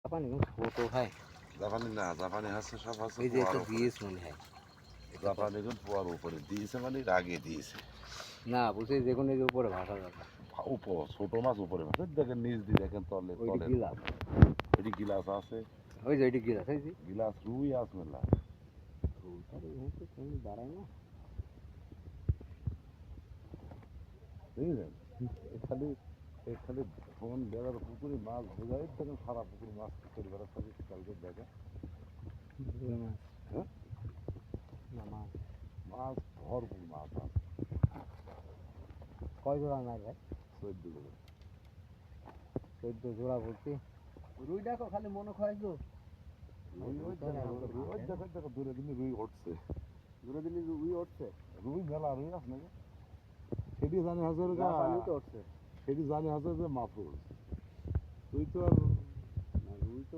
জাপানি ছোট হয়। জাপানি না, জাপানি আছে সব আছে ওই যে পোয়ার একটা উপরে। দিয়েছ মনে হয়। জাপানি এখন পোয়ার উপরে দিয়েছে মানে আগে দিয়েছে। না বলছি যে কোনো যে উপরে ভাসা যাবে। উপর ছোট মাছ উপরে মাছ দেখেন নিচ দিয়ে দেখেন তলে ওইটি তলে গিলাস। এটি গিলাস আছে, ওই যে ওইটি গিলাস হয়েছি। গিলাস রুই আছে মেলা। দাঁড়ায় না। বুঝলেন এখানে এখানে ফোন বেড়ার পুকুরে মাছ বোঝাই দেখেন সারা পুকুর মাছ পুকুর বেড়ার সাথে কালকে দেখে হ্যাঁ মাছ ভরপুর মাছ আছে। কয় জোড়া নাই ভাই? 14 করে 14 জোড়া বলছি। রুই দেখো খালি মনে হয় তো রুই দেখো দূরে দিনে রুই উঠছে, দূরে দিলে রুই উঠছে। রুই মেলা রুই আছে নাকি সেটি জানি হাজার জাপানি তো উঠছে। সেটি জানি হাজার মাছ পড়ছে তুই তো আর রুই তো